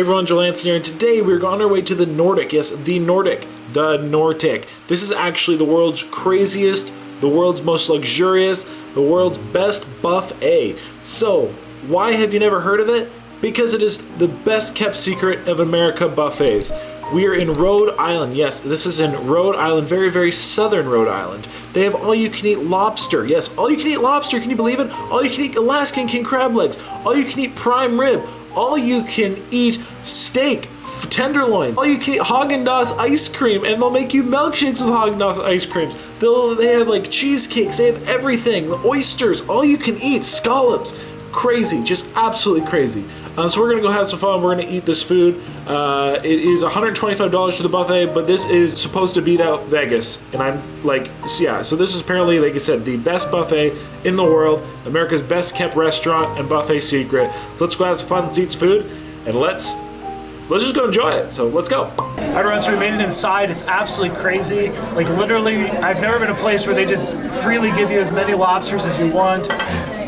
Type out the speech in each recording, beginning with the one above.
Hey everyone, Joel Hansen here, and today we're on our way to the Nordic. Yes, the Nordic. The Nordic. This is actually the world's craziest, the world's most luxurious, the world's best buffet. So, why have you never heard of it? Because it is the best kept secret of America buffets. We are in Rhode Island. Yes, this is in Rhode Island, very, very southern Rhode Island. They have all-you-can-eat lobster. Yes, all-you-can-eat lobster. Can you believe it? All-you-can-eat Alaskan king crab legs. All-you-can-eat prime rib. All-you-can-eat steak, tenderloin. All-you-can-eat Hagen-Dazs ice cream, and they'll make you milkshakes with Hagen-Dazs ice creams. They have like cheesecakes. They have everything. The oysters. All-you-can-eat scallops. Crazy, just absolutely crazy. So we're gonna go have some fun. We're gonna eat this food. It is $125 for the buffet, but this is supposed to beat out Vegas. And I'm like, yeah, so this is apparently, like I said, the best buffet in the world, America's best kept restaurant and buffet secret. So let's go have some fun, let's eat some food, and let's just go enjoy it. So let's go. Everyone, so we made it inside. It's absolutely crazy. Like literally, I've never been to a place where they just freely give you as many lobsters as you want.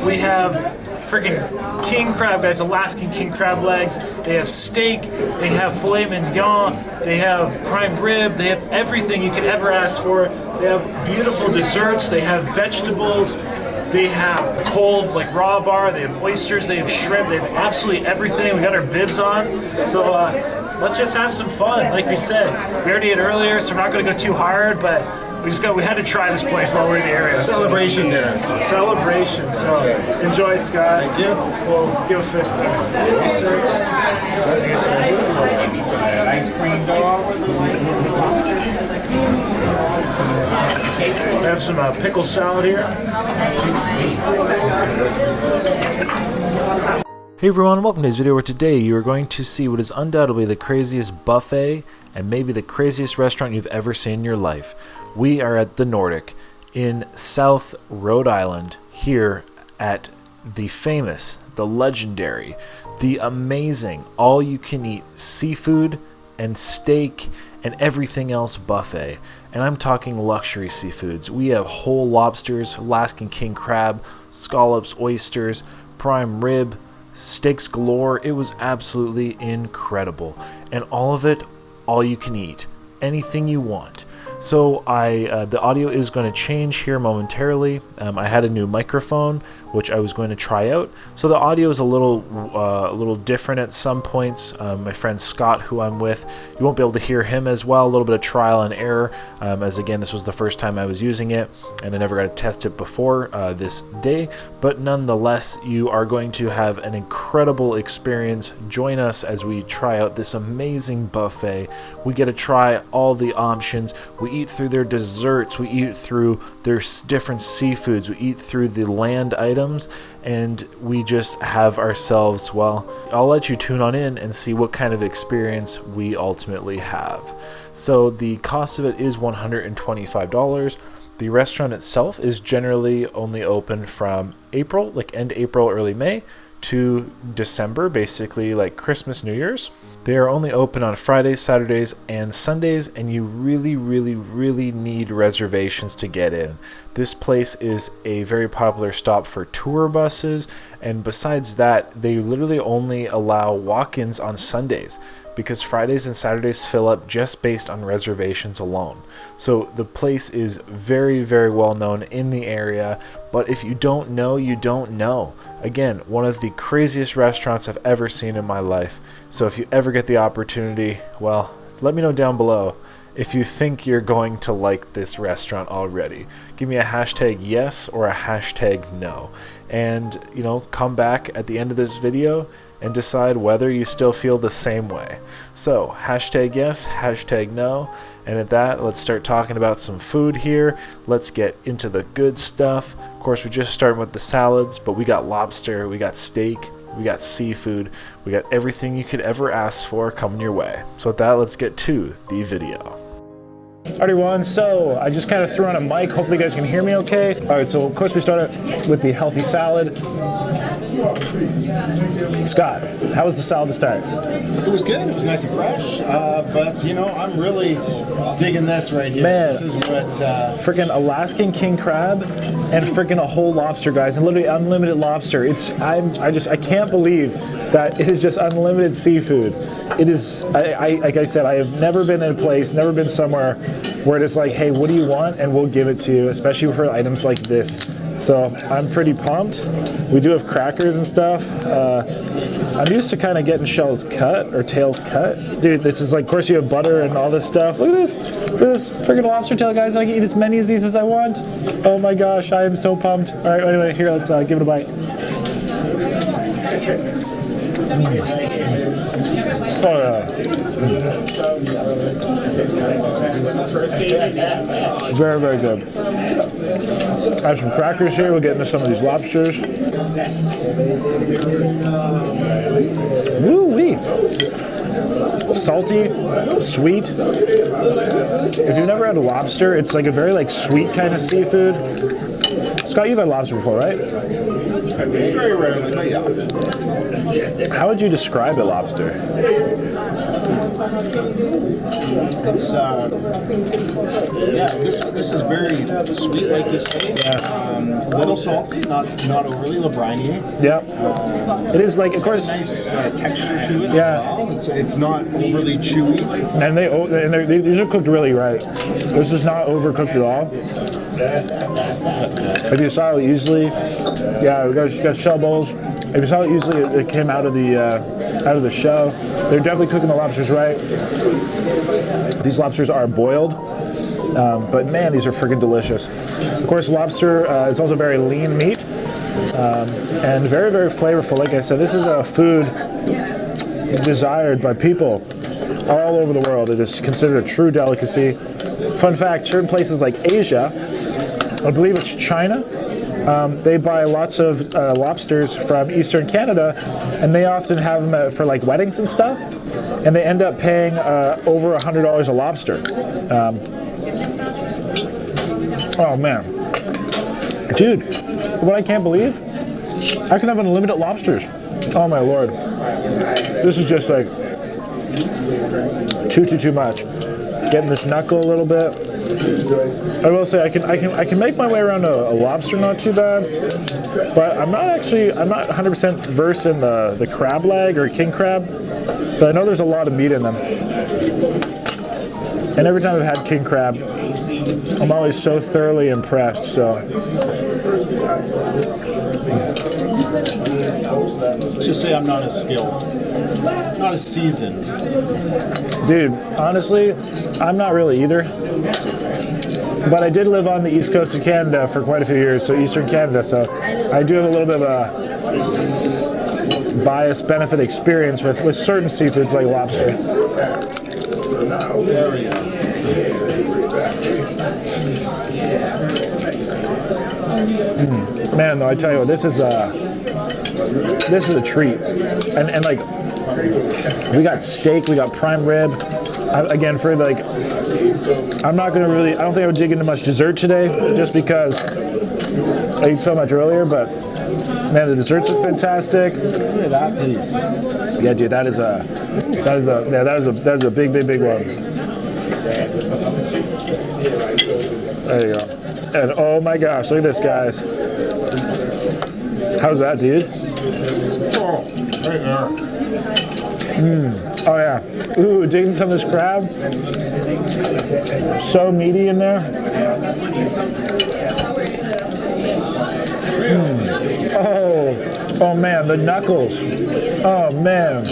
We have freaking king crab, guys, Alaskan king crab legs. They have steak, they have filet mignon, they have prime rib, they have everything you could ever ask for. They have beautiful desserts, they have vegetables, they have cold, like raw bar, they have oysters, they have shrimp, they have absolutely everything. We got our bibs on, so let's just have some fun. Like we said, we already ate earlier, so we're not gonna go too hard, but we had to try this place while we're in the area. Celebration dinner. Celebration. So enjoy, Scott. Thank you. We'll give a fist there. Ice cream We have some pickle salad here. Hey everyone, and welcome to today's video where today you are going to see what is undoubtedly the craziest buffet and maybe the craziest restaurant you've ever seen in your life. We are at the Nordic in South Rhode Island here at the famous, the legendary, the amazing all-you-can-eat seafood and steak and everything else buffet. And I'm talking luxury seafoods. We have whole lobsters, Alaskan king crab, scallops, oysters, prime rib, steaks galore. It was absolutely incredible, and all of it all you can eat, anything you want. So the audio is going to change here momentarily. I had a new microphone which I was going to try out, so the audio is a little different at some points. My friend Scott, who I'm with, you won't be able to hear him as well. A little bit of trial and error, as again this was the first time I was using it, and I never got to test it before this day. But nonetheless, you are going to have an incredible experience. Join us as we try out this amazing buffet. We get to try all the options. We eat through their desserts. We eat through their different seafoods. We eat through the land items. And we just have ourselves, well, I'll let you tune on in and see what kind of experience we ultimately have. So the cost of it is $125. The restaurant itself is generally only open from April, like end April, early May, to December, basically like Christmas, New Year's. They are only open on Fridays, Saturdays, and Sundays, and you really, really, really need reservations to get in. This place is a very popular stop for tour buses, and besides that, they literally only allow walk-ins on Sundays, because Fridays and Saturdays fill up just based on reservations alone. So the place is very, very well known in the area, but if you don't know, you don't know. Again, one of the craziest restaurants I've ever seen in my life. So if you ever get the opportunity, well, let me know down below if you think you're going to like this restaurant already. Give me a hashtag yes or a hashtag no. And, you know, come back at the end of this video and decide whether you still feel the same way. So, hashtag yes, hashtag no. And at that, let's start talking about some food here. Let's get into the good stuff. Of course, we're just starting with the salads, but we got lobster, we got steak, we got seafood, we got everything you could ever ask for coming your way. So with that, let's get to the video. Alright everyone, so I just kind of threw on a mic. Hopefully you guys can hear me okay. Alright, so of course we started with the healthy salad. Scott, how was the salad to start? It was good. It was nice and fresh. But you know, I'm really digging this right here. Man. This is what Freaking Alaskan king crab and freaking a whole lobster, guys, and literally unlimited lobster. I can't believe that it is just unlimited seafood. It is, like I said, I have never been in a place, never been somewhere where it's like, hey, what do you want? And we'll give it to you, especially for items like this. So I'm pretty pumped. We do have crackers and stuff. I'm used to kind of getting shells cut or tails cut. Dude, this is like, of course you have butter and all this stuff. Look at this. Look at this freaking lobster tail, guys. I can eat as many of these as I want. Oh my gosh, I am so pumped. All right, anyway, here, let's give it a bite. Oh yeah. Very, very good. I have some crackers here. We'll get into some of these lobsters. Woo-wee. Salty, sweet. If you've never had a lobster, it's like a very like sweet kind of seafood. Scott, you've had lobster before, right? very rarely, but yeah. How would you describe a lobster? It's, this is very sweet, like you say. Little salty, not overly briny. Yeah. It is like, of course. Nice texture to it Yeah. as well. It's not overly chewy. And these are cooked really right. This is not overcooked at all. If you saw it easily, yeah, we got shell bowls. If you saw it easily, it came out of the shell. They're definitely cooking the lobsters right. These lobsters are boiled, but man, these are freaking delicious. Of course, lobster is also very lean meat and very, very flavorful. Like I said, this is a food desired by people all over the world. It is considered a true delicacy. Fun fact, certain places like Asia, I believe it's China, they buy lots of lobsters from Eastern Canada, and they often have them for like weddings and stuff, and they end up paying over $100 a lobster. Oh man, dude, what I can't believe, I can have unlimited lobsters. Oh my lord, this is just like too much. Getting this knuckle a little bit. I will say I can make my way around a lobster not too bad, but I'm not 100% versed in the crab leg or king crab, but I know there's a lot of meat in them. And every time I've had king crab, I'm always so thoroughly impressed. So Just say I'm not as skilled, not as seasoned. dude, honestly, I'm not really either. But I did live on the east coast of Canada for quite a few years, so Eastern Canada, so I do have a little bit of a bias benefit experience with certain seafoods like lobster. Man, though, I tell you what, this is a treat. And like, we got steak, we got prime rib. Again, for like, I'm not gonna really, I don't think I would dig into much dessert today, just because I ate so much earlier, but man, the desserts are fantastic. Look at that piece. Yeah, dude, that is a big one. There you go. And oh my gosh, look at this, guys. How's that, dude? Oh, right there. Oh yeah. Ooh, digging some of this crab. So meaty in there. Oh man, the knuckles. Oh man.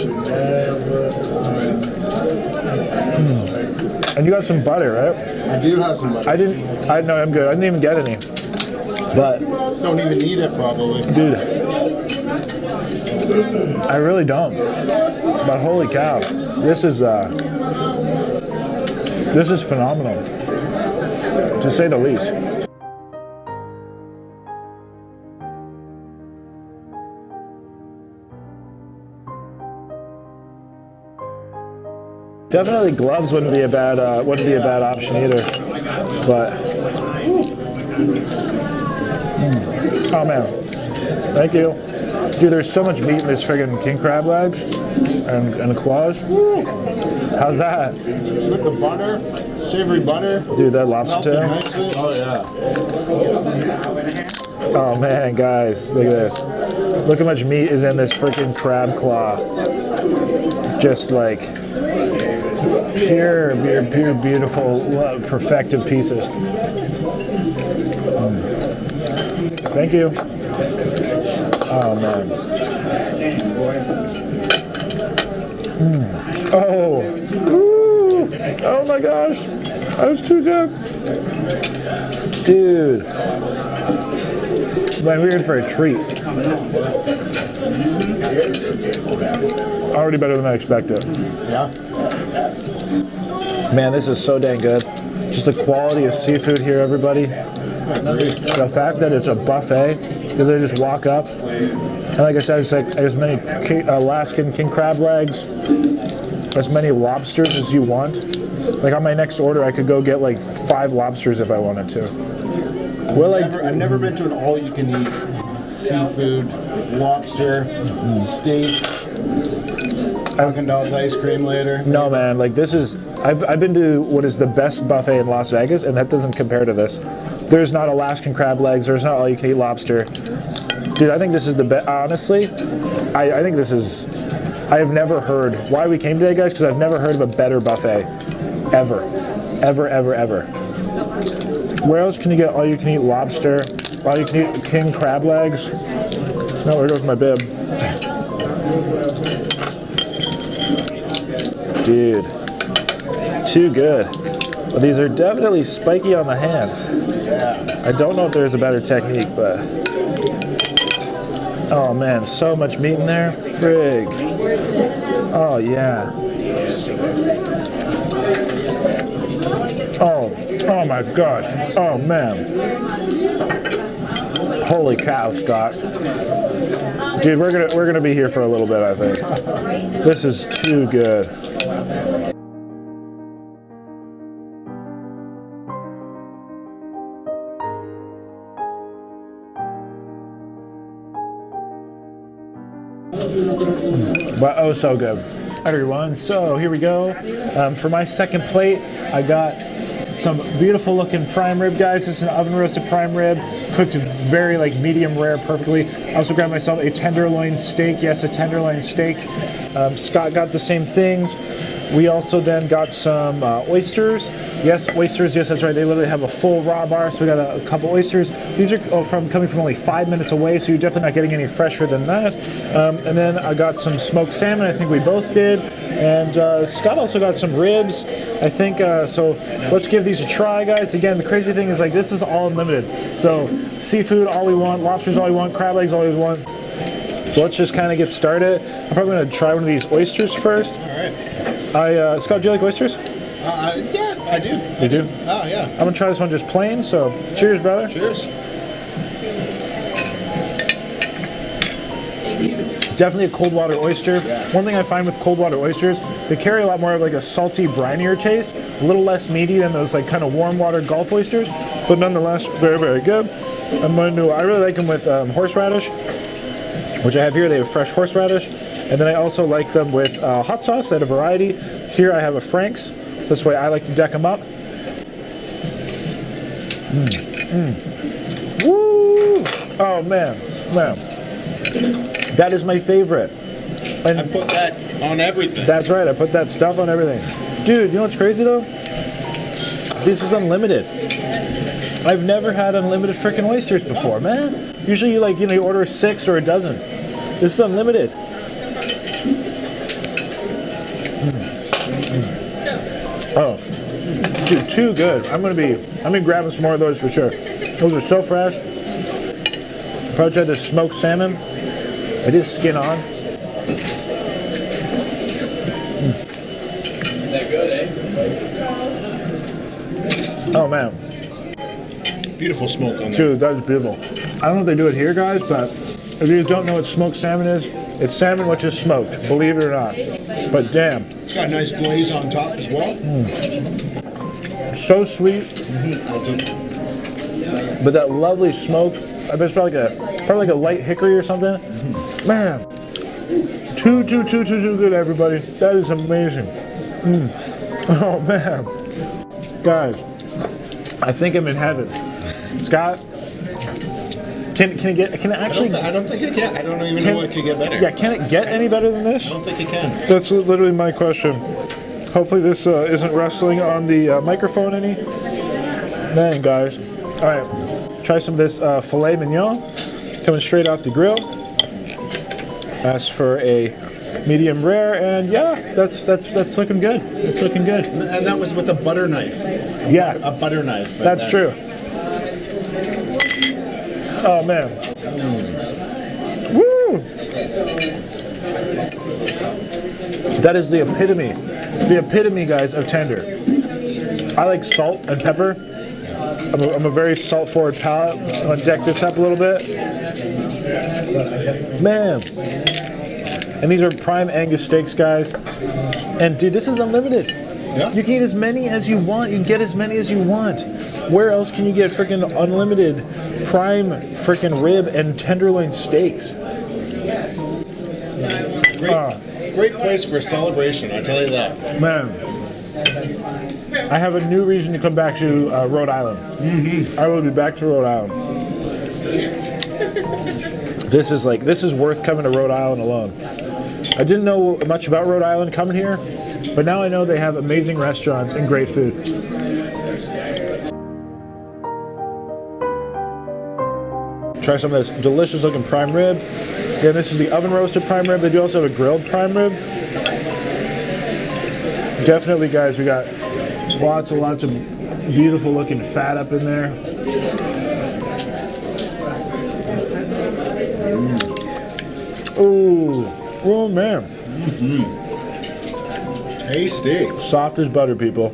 And you got some butter, right? I do have some butter. No, I'm good. I didn't even get any. But Don't even need it, probably. dude, I really don't. But holy cow, this is phenomenal, to say the least. Definitely gloves wouldn't be a bad option either. But oh man, thank you. Dude, there's so much meat in this friggin' king crab legs and the claws. Woo. How's that? With the butter, savory butter. Dude, that lobster tail. Nicely. Oh yeah. Oh man, guys, look at this. Look how much meat is in this freaking crab claw. Just like pure, beautiful, perfected pieces. Thank you. Oh man. Oh. Ooh. Oh my gosh. That was too good. Dude. Man, we're in for a treat. Already better than I expected. Yeah. Man, this is so dang good. Just the quality of seafood here, everybody. The fact that it's a buffet, because they just walk up, and like I said, it's like as many Alaskan king crab legs, as many lobsters as you want. Like on my next order, I could go get like 5 lobsters if I wanted to. Well, I've never been to an all-you-can-eat seafood, lobster, steak, Haagen-Dazs ice cream later. No, man. Like this is. I've been to what is the best buffet in Las Vegas, and that doesn't compare to this. There's not Alaskan crab legs. There's not all-you-can-eat lobster. Dude, I think this is the best. Honestly, I think this is. I have never heard why we came today, guys, because I've never heard of a better buffet, ever. Where else can you get all-you-can-eat lobster? All-you-can-eat king crab legs? No, there goes my bib. Dude, too good. Well, these are definitely spiky on the hands. I don't know if there's a better technique, but oh man, so much meat in there. Frig. Oh yeah. Oh my god. Oh man. Holy cow, Scott. Dude, we're gonna be here for a little bit, I think. This is too good. But oh, so good. Everyone, so here we go. For my second plate, I got some beautiful looking prime rib, guys. This is an oven roasted prime rib, cooked very like medium rare perfectly. I also grabbed myself a tenderloin steak. Yes, a tenderloin steak. Scott got the same things. We also then got some oysters. Yes, oysters. Yes, that's right. They literally have a full raw bar, so we got a couple oysters. These are coming from only 5 minutes away, so you're definitely not getting any fresher than that. And then I got some smoked salmon. I think we both did. And Scott also got some ribs. I think so. Let's give these a try, guys. Again, the crazy thing is like this is all unlimited. So seafood, all we want. Lobsters, all we want. Crab legs, all we want. So let's just kind of get started. I'm probably going to try one of these oysters first. All right. Scott, do you like oysters? Yeah, I do. You do? Oh, yeah. I'm going to try this one just plain, so cheers, brother. Cheers. Definitely a cold water oyster. Yeah. One thing I find with cold water oysters, they carry a lot more of like a salty, brinier taste, a little less meaty than those like kind of warm water Gulf oysters, but nonetheless, very, very good. I really like them with horseradish, which I have here. They have fresh horseradish. And then I also like them with hot sauce at a variety. Here I have a Frank's. This way I like to deck them up. Woo! Oh man. That is my favorite. And I put that on everything. That's right, I put that stuff on everything. Dude, you know what's crazy though? This is unlimited. I've never had unlimited freaking oysters before, man. Usually you order 6 or a dozen. This is unlimited. Oh, dude, too good. I'm gonna be grabbing some more of those for sure. Those are so fresh. Probably tried this smoked salmon. It is skin on. That good, eh? Oh man, Beautiful smoke on there. dude, that is beautiful. I don't know if they do it here, guys, but if you don't know what smoked salmon is, it's salmon which is smoked. Believe it or not. But damn. It's got a nice glaze on top as well. So sweet, but that lovely smoke. I bet it's probably like a light hickory or something. Man, too good, everybody. That is amazing. Oh man, guys, I think I'm in heaven. Scott, can it actually? I don't think it can. I don't even know what could get better. Yeah, can it get any better than this? I don't think it can. That's literally my question. Hopefully this isn't wrestling on the microphone any. Man, guys. All right, try some of this filet mignon coming straight off the grill. Ask for a medium rare, and yeah, that's looking good. It's looking good. And that was with a butter knife. Yeah, A butter knife. that's true. Oh man. Woo! That is the epitome, guys, of tender. I like salt and pepper. I'm a very salt-forward palate. I'm gonna deck this up a little bit. Man. And these are prime Angus steaks, guys. And dude, this is unlimited. Yeah. You can eat as many as you want. You can get as many as you want. Where else can you get freaking unlimited prime freaking rib and tenderloin steaks? Great place for a celebration, I tell you that. Man, I have a new reason to come back to Rhode Island. I will be back to Rhode Island. This is worth coming to Rhode Island alone. I didn't know much about Rhode Island coming here, but now I know they have amazing restaurants and great food. Try some of this delicious looking prime rib. Again, this is the oven roasted prime rib. They do also have a grilled prime rib. Definitely, guys, we got lots of beautiful looking fat up in there. Ooh, oh man. Tasty. Soft as butter, people.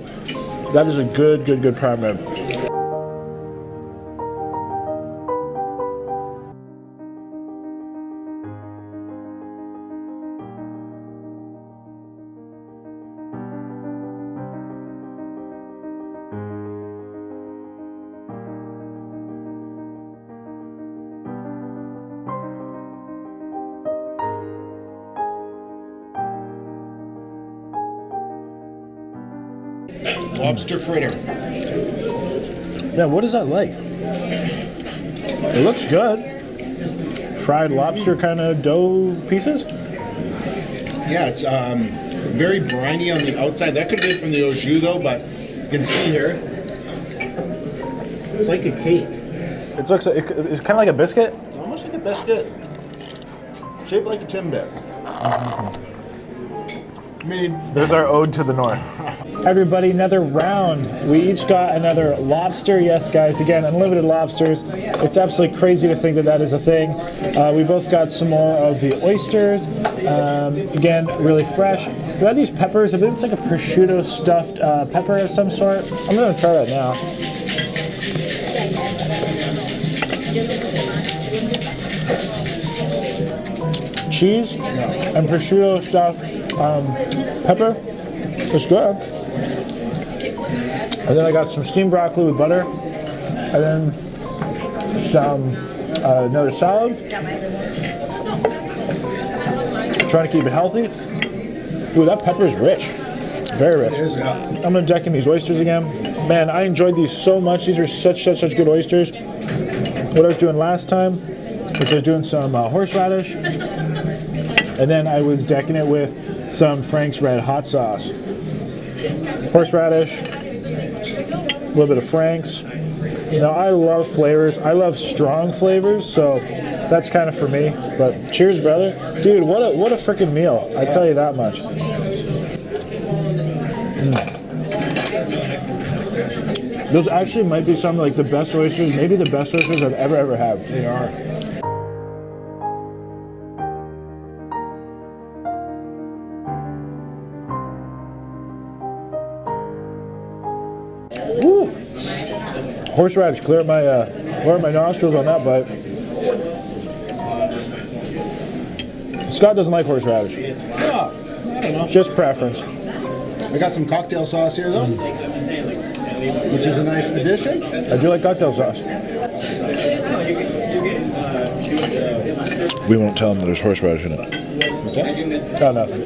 That is a good prime rib. Lobster fritter. Yeah, what is that like? It looks good. Fried lobster kind of dough pieces? Yeah, it's very briny on the outside. That could have been from the au jus though, but you can see here. It's like a cake. It's kind of like a biscuit. Almost like a biscuit. Shaped like a Timbit. I mean, There's our ode to the north. Everybody, another round. We each got another lobster. Yes, guys, again, unlimited lobsters. It's absolutely crazy to think that that is a thing. We both got some more of the oysters. Again, really fresh. We got these peppers. I believe it's like a prosciutto stuffed pepper of some sort. I'm going to try that now. Cheese and prosciutto stuffed pepper. It's good. And then I got some steamed broccoli with butter. And then some another salad. Trying to keep it healthy. Ooh, that pepper is rich. Very rich. it is, yeah. I'm gonna deck in these oysters again. Man, I enjoyed these so much. These are such good oysters. What I was doing last time is I was doing some horseradish, and then I was decking it with some Frank's Red hot sauce. Horseradish, a little bit of Frank's. Now I love flavors. I love strong flavors, so that's kind of for me. But cheers, brother. Dude, what a freaking meal. I tell you that much. Those actually might be some of like the best oysters, maybe the best oysters I've ever had. They are. Woo! Horseradish, clear up my nostrils on that bite. Scott doesn't like horseradish. Yeah, I don't know. Just preference. I got some cocktail sauce here though, which is a nice addition. I do like cocktail sauce. We won't tell them that there's horseradish in it. What's that? Oh, nothing.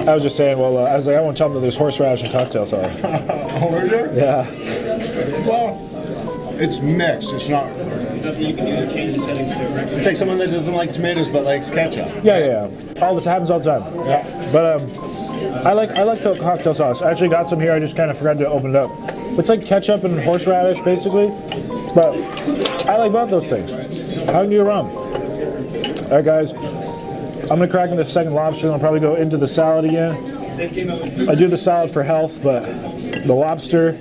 I was just saying, well, I was like, I won't tell them that there's horseradish in cocktail sauce. Oh, is there? Yeah. Well, it's mixed. It's not. It's like someone that doesn't like tomatoes but likes ketchup. Yeah. All this happens all the time. Yeah. But I like the cocktail sauce. I actually got some here. I just kind of forgot to open it up. It's like ketchup and horseradish, basically. But I like both those things. How can you go wrong? All right, guys. I'm gonna crack in the second lobster, and I'll probably go into the salad again. I do the salad for health, but the lobster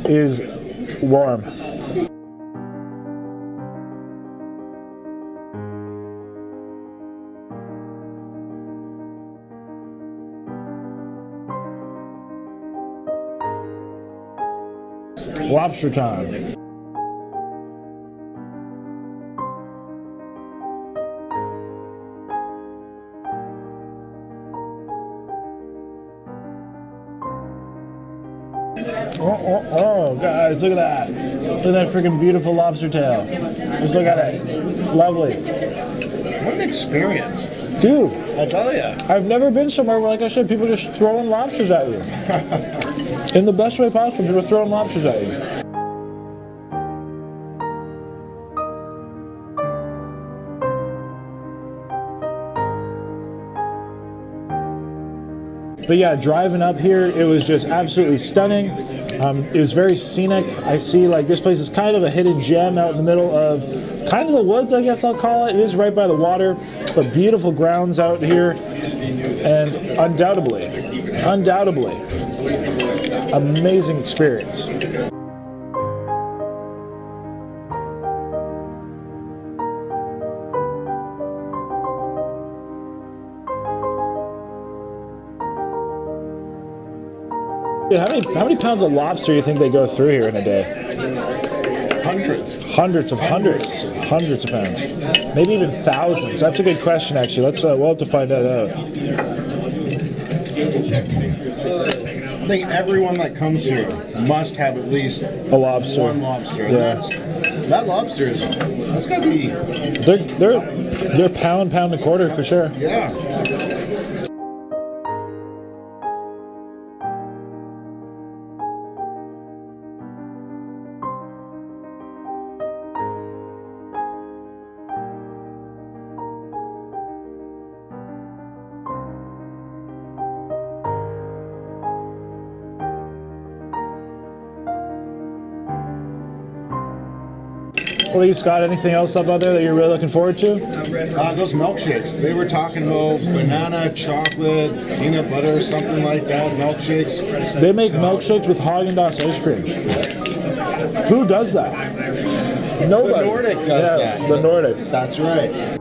is warm. Lobster time. Oh, guys, look at that. Look at that freaking beautiful lobster tail. Just look at it. Lovely. What an experience. Dude, I tell you. I've never been somewhere where, like I said, people just throwing lobsters at you. In the best way possible, people are throwing lobsters at you. But yeah, driving up here, it was just absolutely stunning. It was very scenic. I see like this place is kind of a hidden gem out in the middle of kind of the woods, I guess I'll call it. It is right by the water, but beautiful grounds out here. And undoubtedly, amazing experience. Dude, how many pounds of lobster do you think they go through here in a day? Hundreds of pounds. Maybe even thousands. That's a good question, actually. We'll have to find that out. I think everyone that comes here must have at least a lobster. One lobster. And Yeah. that lobster that's gotta be. They're pound and a quarter for sure. Yeah. What do you, Scott? Anything else up out there that you're really looking forward to? Those milkshakes. They were talking about banana, chocolate, peanut butter, something like that. Milkshakes. They make milkshakes with Häagen-Dazs ice cream. Who does that? Nobody. The Nordic does that. The Nordic. That's right.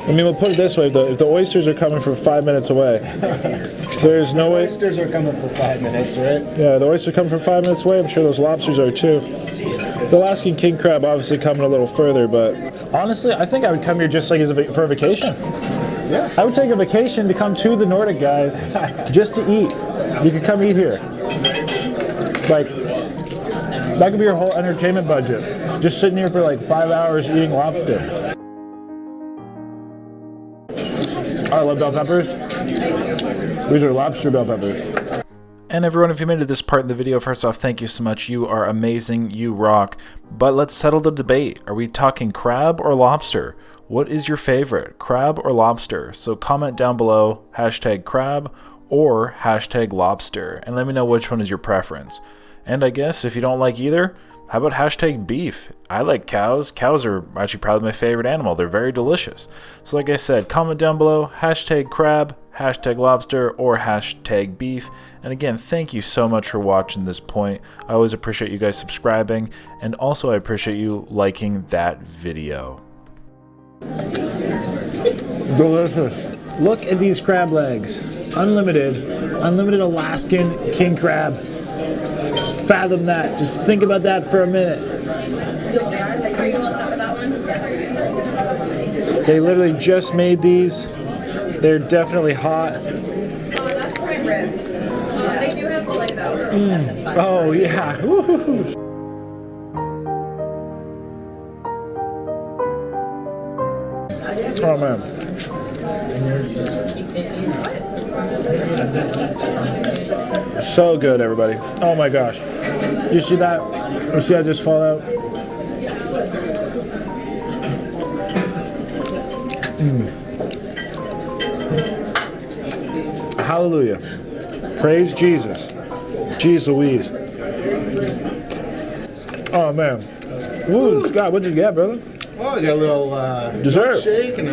I mean, we'll put it this way: if the oysters are coming from 5 minutes away, there's no way. Oysters are coming for 5 minutes, right? Yeah, the oysters are coming from 5 minutes away. I'm sure those lobsters are too. The Alaskan king crab obviously coming a little further, but honestly, I think I would come here just like for a vacation. Yeah. I would take a vacation to come to the Nordic, guys, just to eat. You could come eat here. Like, that could be your whole entertainment budget. Just sitting here for like 5 hours eating lobster. I love bell peppers. These are lobster bell peppers. And everyone, if you made it this part in the video, first off, thank you so much. You are amazing. You rock. But let's settle the debate. Are we talking crab or lobster? What is your favorite, crab or lobster? So comment down below, #crab or #lobster, and let me know which one is your preference. And I guess if you don't like either, how about #beef? I like cows. Cows are actually probably my favorite animal. They're very delicious. So like I said, comment down below, #crab, #lobster, or #beef. And again, thank you so much for watching this point. I always appreciate you guys subscribing, and also I appreciate you liking that video. Delicious. Look at these crab legs. Unlimited Alaskan king crab. fathom that. Just think about that for a minute. They literally just made these. They're definitely hot. Oh yeah. Woo-hoo-hoo. Oh man. So good, everybody. Oh my gosh. Did you see that? You see that just fall out? Hallelujah. Praise Jesus. Jeez Louise. Oh man. Ooh, Scott, what'd you get, brother? Oh, I got a little Dessert. milkshake and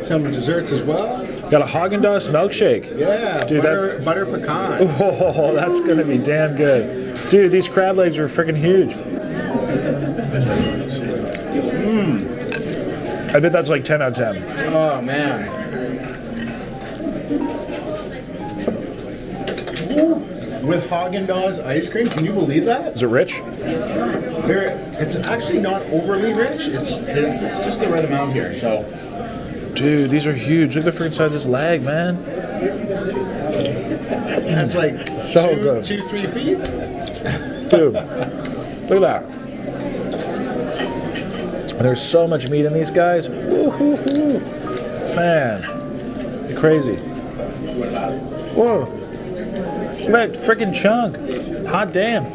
some desserts as well. Got a Hagen milkshake. Yeah, dude, butter pecan. Oh, that's gonna be damn good. Dude, these crab legs are freaking huge. I bet that's like 10 out of 10. Oh man. With Haagen-Dazs ice cream, can you believe that? Is it rich? It's actually not overly rich. It's just the right amount here. So, dude, these are huge. Look at the freaking size of this leg, man. that's like So good. 3 feet. Dude, look at that. There's so much meat in these guys. Woo-hoo-hoo. Man, you're crazy. Whoa. Look at that freaking chunk. Hot damn.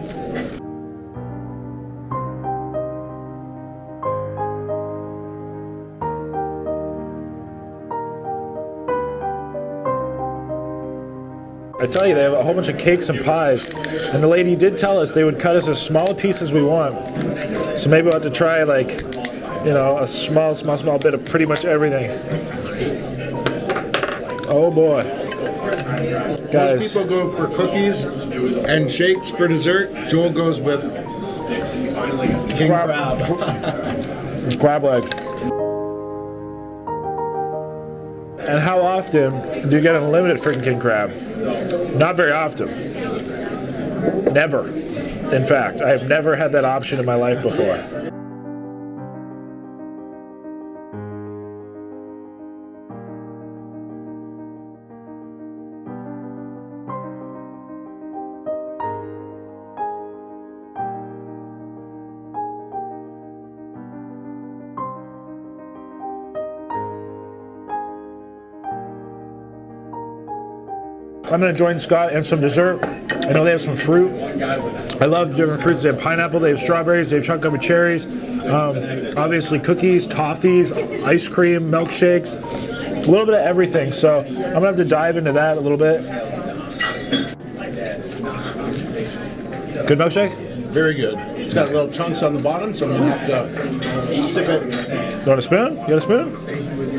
I tell you, they have a whole bunch of cakes and pies, and the lady did tell us they would cut us as small a piece as we want. So maybe we'll have to try, like, you know, a small bit of pretty much everything. Oh boy. Guys. Most people go for cookies and shakes for dessert. Joel goes with king crab. Crab leg. And how often do you get unlimited freaking king crab? Not very often. Never. In fact, I have never had that option in my life before. I'm gonna join Scott and some dessert. I know they have some fruit. I love different fruits. They have pineapple, they have strawberries, they have chocolate covered cherries, obviously cookies, toffees, ice cream, milkshakes, a little bit of everything. So I'm gonna have to dive into that a little bit. Good milkshake? Very good. It's got little chunks on the bottom, so I'm gonna have to sip it. You want a spoon? You got a spoon?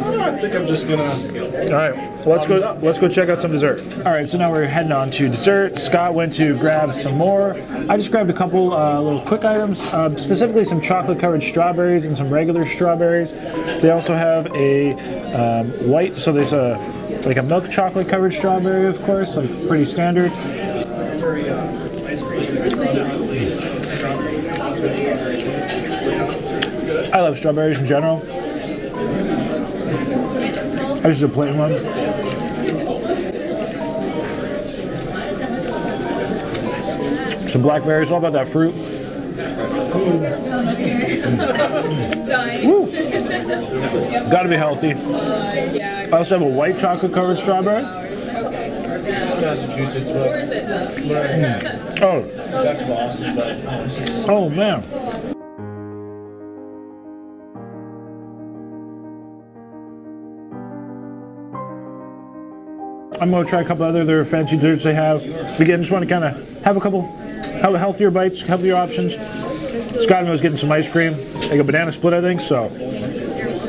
I think I'm just gonna. All right, well, let's go check out some dessert. All right, so now we're heading on to dessert. Scott went to grab some more. I just grabbed a couple little quick items, specifically some chocolate-covered strawberries and some regular strawberries. They also have a white, so there's a milk chocolate-covered strawberry, of course, like pretty standard. I love strawberries in general. This is a plain one. Some blackberries, all about that fruit. Woo. Gotta be healthy. I also have a white chocolate covered strawberry. Massachusetts, Oh. back to Boston, but Oh man. I'm going to try a couple other fancy desserts they have. Again, just want to kind of have healthier bites, healthier options. Scott was getting some ice cream, like a banana split, I think. So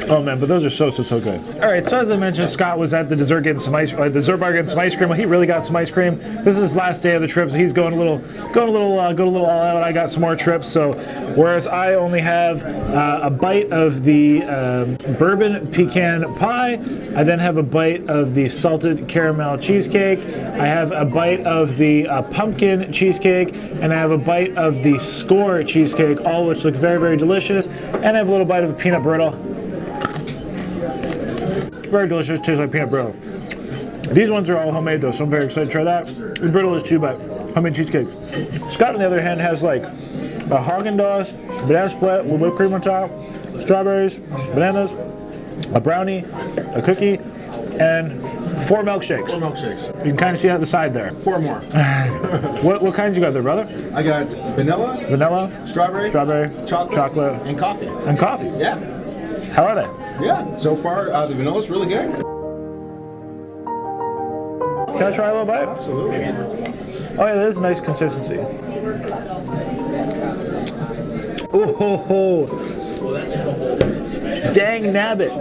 Oh man, but those are so good. All right, so as I mentioned, Scott was at the dessert getting some ice, the dessert bar getting some ice cream. Well, he really got some ice cream. This is his last day of the trip, so he's going a little all out. I got some more trips. So whereas I only have a bite of the bourbon pecan pie, I then have a bite of the salted caramel cheesecake. I have a bite of the pumpkin cheesecake, and I have a bite of the score cheesecake, all which look very delicious. And I have a little bite of the peanut brittle. Very delicious, tastes like peanut brittle. These ones are all homemade though, so I'm very excited to try that. The brittle is too, but homemade cheesecake. Scott, on the other hand, has like a Haagen-Dazs, banana split with whipped cream on top, strawberries, bananas, a brownie, a cookie, and 4 milkshakes. 4 milkshakes. You can kind of see out the side there. 4 more. What kinds you got there, brother? I got vanilla, strawberry, chocolate, and coffee. And coffee? Yeah. How are they? Yeah, so far the vanilla's really good. Can I try a little bite? Absolutely. Oh yeah, that is a nice consistency. Oh, dang nabbit,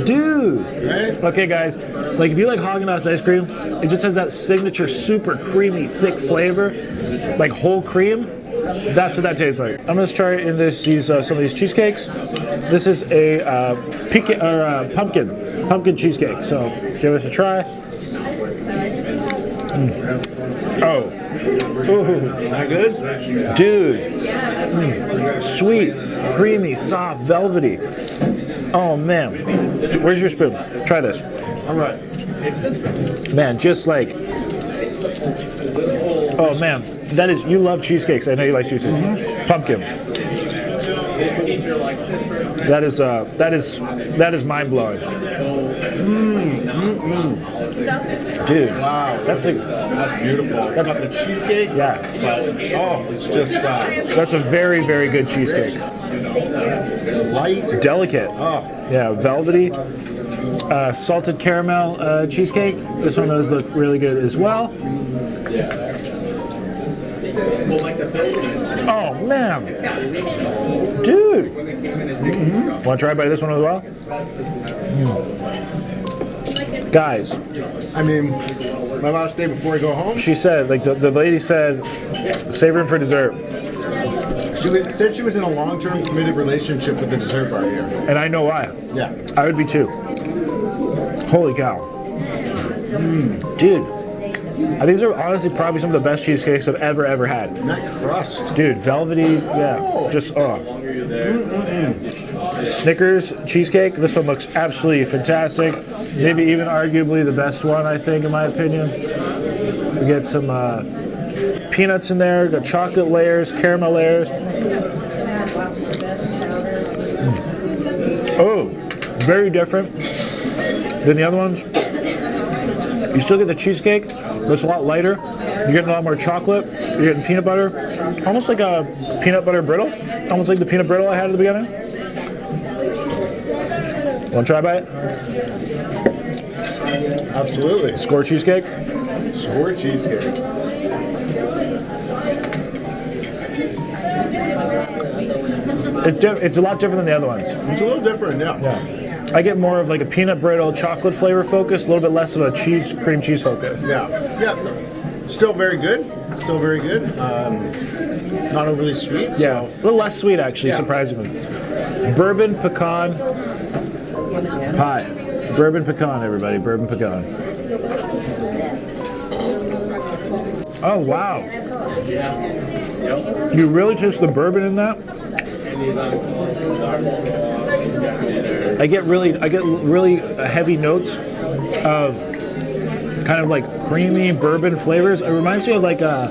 dude. Right? Okay, guys, like if you like Haagen-Dazs ice cream, it just has that signature super creamy, thick flavor, like whole cream. That's what that tastes like. I'm gonna try in some of these cheesecakes. This is a pumpkin cheesecake. So give us a try. Oh, Is that good? dude, sweet, creamy, soft, velvety. Oh man, where's your spoon? Try this. All right. Man, just like, oh man, that is, you love cheesecakes. I know you like cheesecakes. Pumpkin. That is mind blowing. Dude, Wow, that's beautiful. It's got the cheesecake. yeah, But it's just that's a very good cheesecake. light. Delicate. Oh, Yeah, velvety. Salted caramel cheesecake. This one does look really good as well. Oh man, dude! Want to try by this one as well, guys? I mean, my last day before I go home, She said, like the lady said, save room for dessert, said she was in a long-term committed relationship with the dessert bar here. and I know why. Yeah. I would be too. Holy cow, dude! These are honestly probably some of the best cheesecakes I've ever had. And that crust. Dude, velvety, yeah, just Snickers cheesecake. This one looks absolutely fantastic. Maybe even arguably the best one, I think, in my opinion. We get some peanuts in there. Got chocolate layers, caramel layers. Oh, very different than the other ones. You still get the cheesecake, but it's a lot lighter. You're getting a lot more chocolate. You're getting peanut butter, almost like a peanut butter brittle, almost like the peanut brittle I had at the beginning. Want to try by it? Absolutely. Score cheesecake. Score cheesecake. It's a lot different than the other ones. It's a little different, yeah. Yeah. I get more of like a peanut brittle chocolate flavor focus, a little bit less of a cream cheese focus. Yeah. Still very good. Still very good. Not overly sweet. Yeah, a little less sweet actually, surprisingly. Bourbon pecan pie. Bourbon pecan, everybody. Bourbon pecan. Oh wow! You really taste the bourbon in that. I get really heavy notes of kind of like creamy bourbon flavors. It reminds me of like a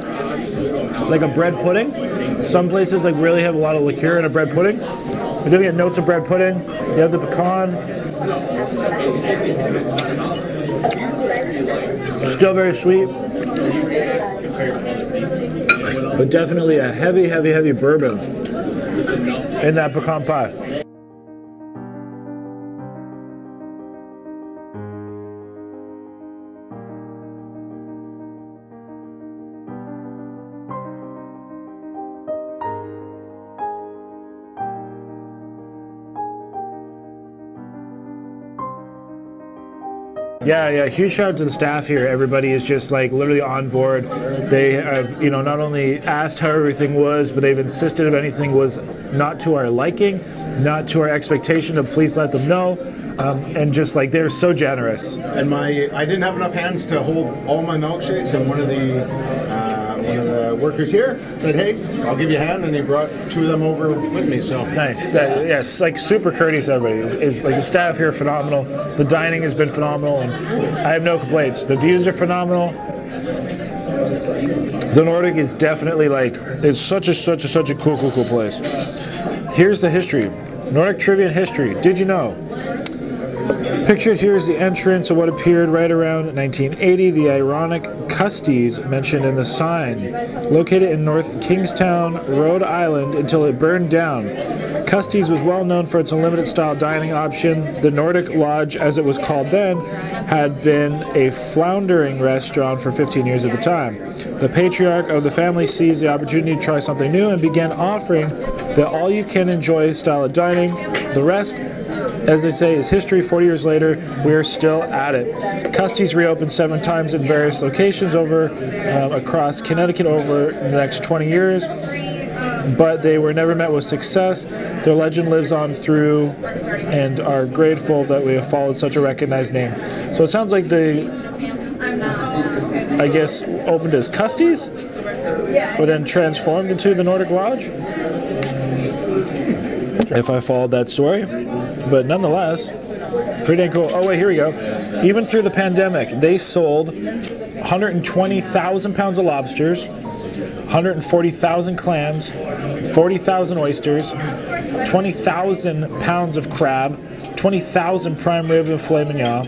bread pudding. Some places like really have a lot of liqueur in a bread pudding. You do get notes of bread pudding. You have the pecan. Still very sweet, but definitely a heavy bourbon in that pecan pie. Yeah. Huge shout out to the staff here. Everybody is just like literally on board. They have, not only asked how everything was, but they've insisted if anything was not to our liking, not to our expectation, to please let them know. And just like they're so generous. And I didn't have enough hands to hold all my milkshakes, and one of the workers here said, "Hey, I'll give you a hand," and he brought 2 of them over with me. So nice. Yes, like super courteous. Everybody is like the staff here phenomenal. The dining has been phenomenal, and I have no complaints. The views are phenomenal. The Nordic is definitely it's such a cool place. Here's the history. Nordic trivia and history. Did you know? Pictured here is the entrance of what appeared right around 1980, the ironic Custies mentioned in the sign, located in North Kingstown, Rhode Island, until it burned down. Custies was well known for its unlimited style dining option. The Nordic Lodge, as it was called then, had been a floundering restaurant for 15 years at the time. The patriarch of the family seized the opportunity to try something new and began offering the all-you-can-enjoy style of dining. The rest, as they say, is history. 40 years later, we are still at it. Custies reopened 7 times in various locations across Connecticut over the next 20 years, but they were never met with success. Their legend lives on through, and are grateful that we have followed such a recognized name. So it sounds like they, I guess, opened as Custies, but then transformed into the Nordic Lodge, if I followed that story. But nonetheless, pretty dang cool. Oh wait, here we go. Even through the pandemic, they sold 120,000 pounds of lobsters, 140,000 clams, 40,000 oysters, 20,000 pounds of crab, 20,000 prime rib and filet mignon,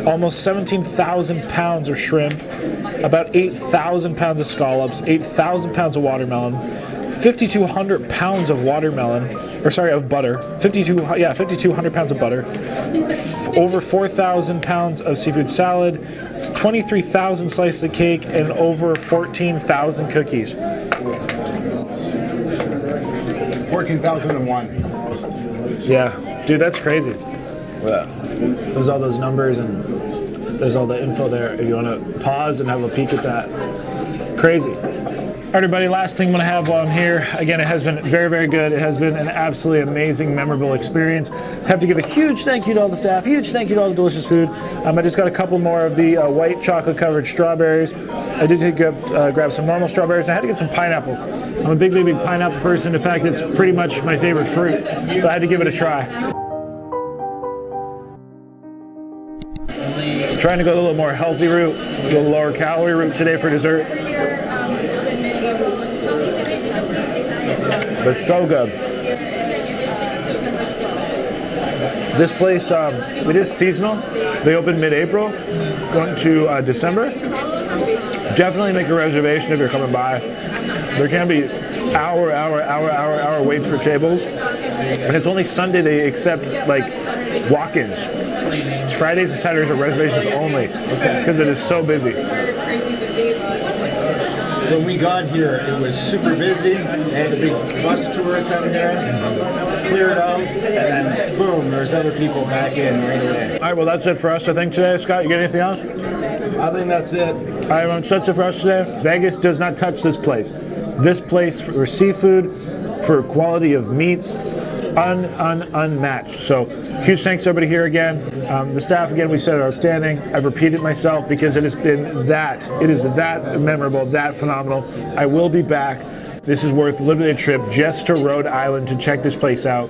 almost 17,000 pounds of shrimp, about 8,000 pounds of scallops, 8,000 pounds of watermelon, 5,200 pounds of butter, 5,200 pounds of butter, over 4,000 pounds of seafood salad, 23,000 slices of cake, and over 14,000 cookies. 14,001. Yeah, dude, that's crazy. Yeah. There's all those numbers and there's all the info there if you want to pause and have a peek at that. Crazy. All right, everybody, last thing I'm going to have while I'm here. Again, it has been very, very good. It has been an absolutely amazing, memorable experience. Have to give a huge thank you to all the staff, huge thank you to all the delicious food. I just got a couple more of the white chocolate-covered strawberries. I did grab some normal strawberries. I had to get some pineapple. I'm a big, big, big pineapple person. In fact, it's pretty much my favorite fruit, so I had to give it a try. Trying to go a little more healthy route, a little lower calorie route today for dessert. But so good. This place, it is seasonal. They open mid-April, going to December. Definitely make a reservation if you're coming by. There can be hour waits for tables. And it's only Sunday they accept walk-ins. Fridays and Saturdays are reservations only because it is so busy. When we got here, it was super busy. They had a big bus tour come here, cleared out, and then boom, there's other people back in right away. All right, well, that's it for us, I think, today. Scott, you got anything else? I think that's it. All right, well, that's it for us today. Vegas does not touch this place. This place for seafood, for quality of meats, unmatched. So huge thanks to everybody here again. The staff, again, we said are outstanding. I've repeated myself because it has been that memorable, that phenomenal. I will be back. This is worth literally a trip just to Rhode Island to check this place out.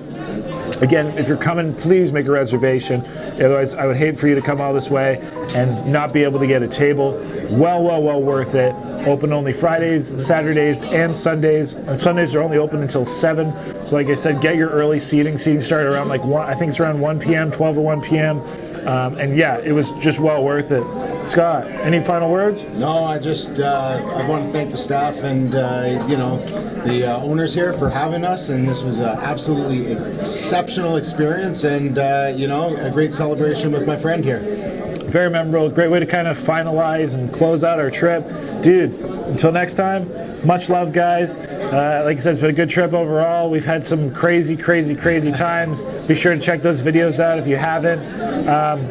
Again, if you're coming, please make a reservation. Otherwise, I would hate for you to come all this way and not be able to get a table. Well worth it. Open only Fridays, Saturdays, and Sundays. And Sundays are only open until 7. So like I said, get your early seating. Seating started around 1, I think it's around 1 p.m., 12 or 1 p.m. And yeah, it was just well worth it. Scott, any final words? No, I just I want to thank the staff and the owners here for having us, and this was an absolutely exceptional experience and a great celebration with my friend here. very memorable. Great way to kind of finalize and close out our trip. Dude, until next time, much love, guys. Like I said, it's been a good trip overall. We've had some crazy times. Be sure to check those videos out if you haven't.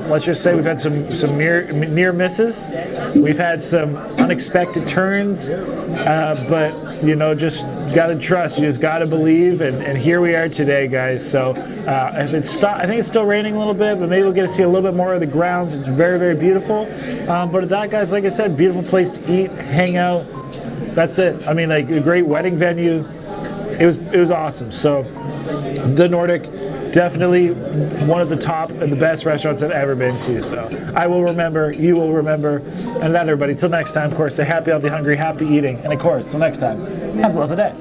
Let's just say we've had some near misses. We've had some unexpected turns, but you know, just gotta trust. You just gotta believe, and here we are today, guys. So if it's I think it's still raining a little bit, but maybe we'll get to see a little bit more of the grounds. It's very beautiful. But at that, guys, like I said, beautiful place to eat, hang out. That's it. I mean, like a great wedding venue. It was awesome. So the Nordic, definitely one of the top and the best restaurants I've ever been to. So I will remember, you will remember, and that, everybody. Till next time, of course, stay happy, healthy, hungry, happy eating, and of course, till next time, have a lovely day.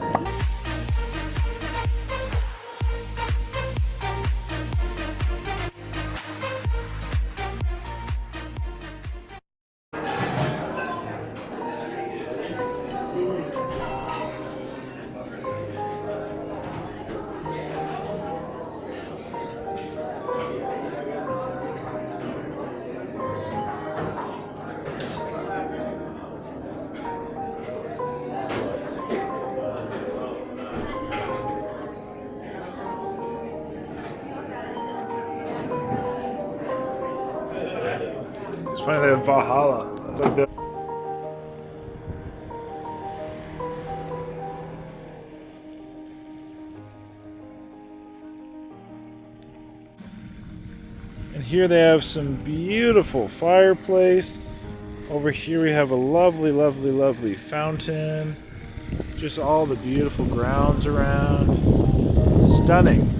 It's funny they have Valhalla. It's like the and here they have some beautiful fireplace. Over here we have a lovely fountain. Just all the beautiful grounds around. Stunning.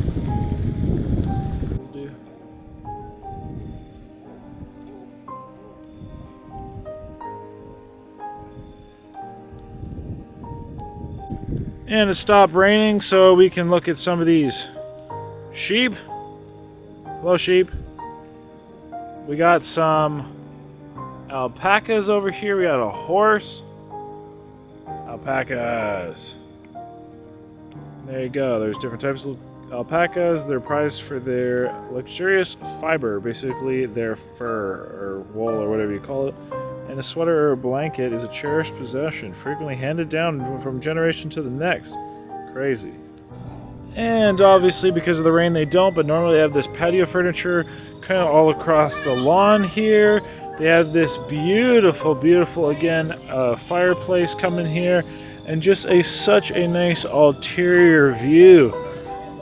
And it stopped raining, so we can look at some of these sheep. Hello, sheep. We got some alpacas over here. We got a horse. Alpacas. There you go. There's different types of alpacas. They're prized for their luxurious fiber, basically their fur or wool or whatever you call it. And a sweater or a blanket is a cherished possession, frequently handed down from generation to the next. Crazy. And obviously, because of the rain, they don't, but normally they have this patio furniture kind of all across the lawn here. They have this beautiful, again, fireplace coming here, and just such a nice ulterior view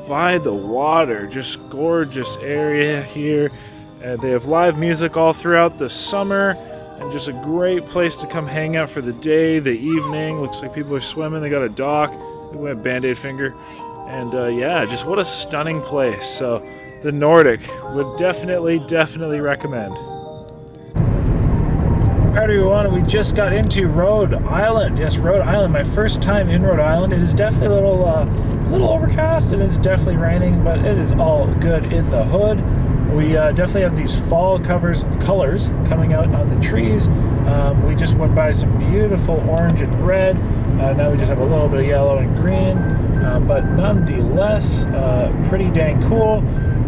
by the water. Just gorgeous area here. They have live music all throughout the summer. And just a great place to come hang out for the day, the evening. Looks like people are swimming. They got a dock. We went Band-Aid finger. And yeah, just what a stunning place. So the Nordic would definitely recommend. Alright everyone, we just got into Rhode Island. Yes, Rhode Island. My first time in Rhode Island. It is definitely a little overcast. It is definitely raining, but it is all good in the hood. We definitely have these fall colors coming out on the trees. We just went by some beautiful orange and red. Now we just have a little bit of yellow and green, but nonetheless, pretty dang cool.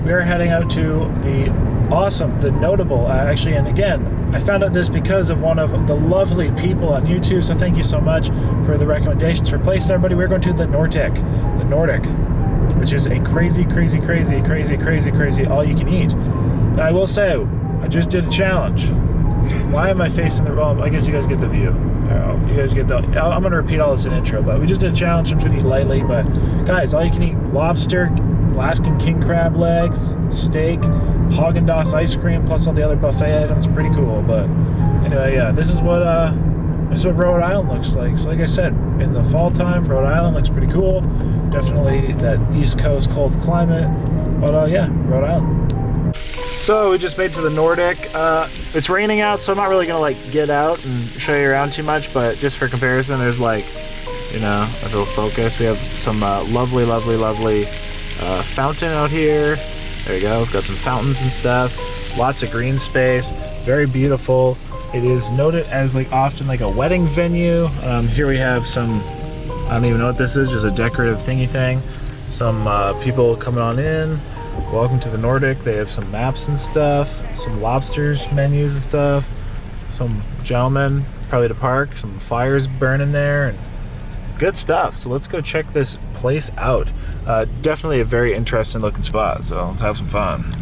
We are heading out to the notable, actually, and again, I found out this because of one of the lovely people on YouTube, so thank you so much for the recommendations for places, everybody. We're going to the Nordic, which is a crazy all you can eat. Now I will say, I just did a challenge. Why am I facing the wrong? I guess you guys get the view. You guys get the. I'm gonna repeat all this in intro, but we just did a challenge. I'm gonna eat lightly, but guys, all you can eat: lobster, Alaskan king crab legs, steak, Haagen-Dazs ice cream, plus all the other buffet items. Pretty cool. But anyway, yeah, this is what Rhode Island looks like. So like I said, in the fall time, Rhode Island looks pretty cool. Definitely that East Coast cold climate. But yeah, Rhode Island. So we just made to the Nordic. It's raining out, so I'm not really gonna get out and show you around too much, but just for comparison, there's a little focus. We have some lovely fountain out here. There you go. We've got some fountains and stuff. Lots of green space. Very beautiful. It is noted as often a wedding venue. Here we have some, I don't even know what this is, just a decorative thingy thing. Some people coming on in. Welcome to the Nordic. They have some maps and stuff, some lobsters menus and stuff, some gentlemen probably to park, some fires burning there, and good stuff. So let's go check this place out. Definitely a very interesting looking spot, so let's have some fun.